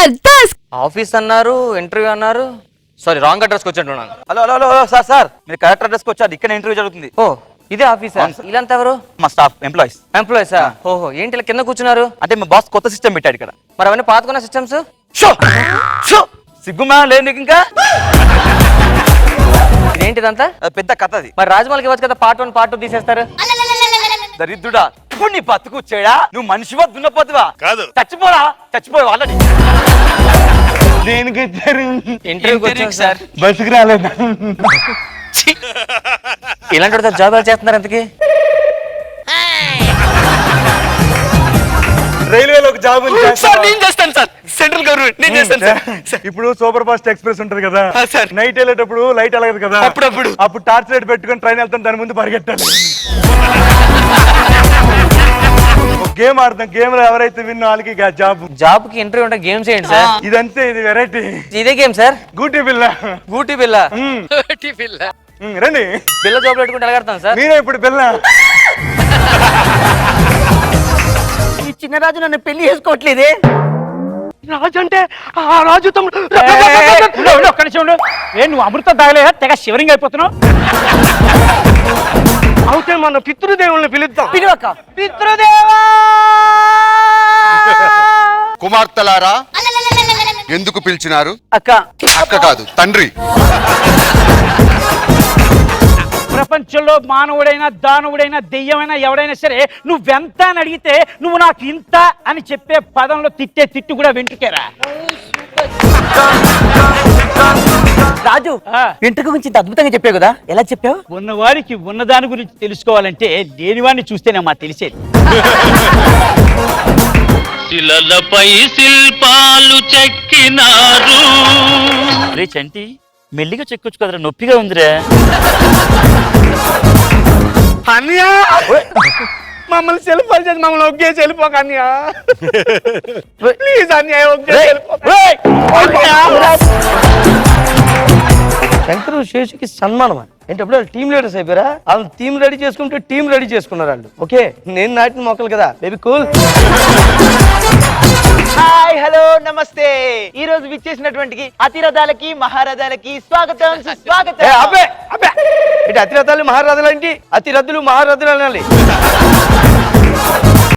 Jabardasth. Office అన్నారు, interview అన్నారు. Sorry, wrong అడ్రస్కి వచ్చాను. హలో హలో హలో సార్ మీరు కరెక్ట్ అడ్రస్కి వచ్చారు. ఇక్కడ ఇంటర్వ్యూ జరుగుతుంది. ఓ, ఇదే ఆఫీసా? ఇలాంతా ఎవరు? మా స్టాఫ్ ఎంప్లాయీస్. ఎంప్లాయీసా? ఓహో, ఏంటి ఇలా కింద కూర్చున్నారు? అంటే మా బాస్ కొత్త సిస్టమ్ పెట్టాడు ఇక్కడ. మరి అవన్నీ పాతుకున్న సిస్టమ్స్. సిగ్గుమా లేదు నీకు ఇంకా? ఏంటిదంతా? అది పెద్ద కథ అది. మరి రాజమౌళికి ఇవ్వచ్చు కదా, పార్ట్ 1 పార్ట్ 2 తీసేస్తారు. దరిద్రుడా, ఇప్పుడు నీ బతుకు చేయడా? నువ్వు మనిషివా దున్నపోతువా? కాదు. చచ్చిపోరా, చచ్చిపోయావు ఆల్రెడీ. దేనికి ఇచ్చారు? ఇంటర్వ్యూకి వచ్చాను సార్. బస్సుకు రాలేదా? ఇలాంటి జాబ్ ఎలా చేస్తున్నారు ఇంతకి? రైల్వేలో ఒక జాబ్ ఉంది. నేను చేస్తాను సార్, సెంట్రల్ గవర్నమెంట్ నేను చేస్తాను సార్. ఇప్పుడు సూపర్ ఫాస్ట్ ఎక్స్ప్రెస్ ఉంటది కదా సార్. నైట్ వెళ్ళేటప్పుడు లైట్ వెలగదు కదా, అప్పుడు టార్చ్ లైట్ పెట్టుకొని ట్రైన్ వెళ్తాం, దాని ముందు పరిగెట్టాలి. గేమ్ ఆడతాం, గేమ్ లో ఎవరైతే విన్ వాళ్ళకి జాబ్ కి ఇంటర్వ్యూ ఉంటే గేమ్స్ ఏంటి సార్? ఇదంతే, ఇది వెరైటీ. ఇదే గేమ్ సార్. గూటి బిల్ల. గూటి బిల్ల. రండి, బిల్ల జాబ్ పెట్టుకుంటే ఎలాగడతాను సార్? మీరే ఇప్పుడు బిల్ల. ఈ చిన్నరాజు నన్ను పెళ్లి చేసుకోవట్లేదే. రాజు అంటే ఆ రాజు తమ్ముడు. ఒక్క నిమిషం ఉండు. నువ్వు అమృతం తాగలే, తెగ షివరింగ్ అయిపోతున్నావు. అయితే మన పితృదేవుల్ని పిలుద్దాం. పిలువక పితృదేవా! కుమార్తెలారా, ఎందుకు పిలిచినారు? అక్క. అక్క కాదు, తండ్రి. ప్రపంచంలో మానవుడైనా దానవుడైనా దెయ్యమైనా ఎవడైనా సరే నువ్వెంత అని అడిగితే నువ్వు నాకు ఇంత అని చెప్పే పదంలో తిట్టే తిట్టు కూడా వెంట్రుకేరా. రాజు, వెంట్రుక గురించి ఇంత అద్భుతంగా చెప్పావు కదా, ఎలా చెప్పావు? ఉన్నవాడికి ఉన్నదాని గురించి తెలుసుకోవాలంటే లేనివాడిని చూస్తేనే తెలిసేది. శిలలపై శిల్పాలు చెక్కినారు. రే చంటి, మెల్లిగా చెక్కొచ్చు కదరా, నొప్పిగా ఉందిరా. అన్యా మమ్మల్ని సెల్ఫాలు చేసి మమ్మల్ని ఒకే వెళ్ళిపోక అన్యా, ప్లీజ్ అన్యా ఒకే. శంకరు శేషుకి సన్మానం అంటే అప్పుడు వాళ్ళు టీమ్ లీడర్స్ అయిపోయారా? వాళ్ళు టీం రెడీ చేసుకుంటే టీం రెడీ చేసుకున్నారు వాళ్ళు. ఓకే, నేను నాటిన మొక్కలు కదా బేబీ, కూల్. హాయ్, హలో, నమస్తే. ఈ రోజు విచ్చేసినటువంటి అతిరథాలకి మహారథాలకి స్వాగతం, సుస్వాగతం. అబ్బే అబ్బే, ఇటు అతిరథాలు మహారథాలు ఏంటి? అతిరథులు మహారథులు అనాలి.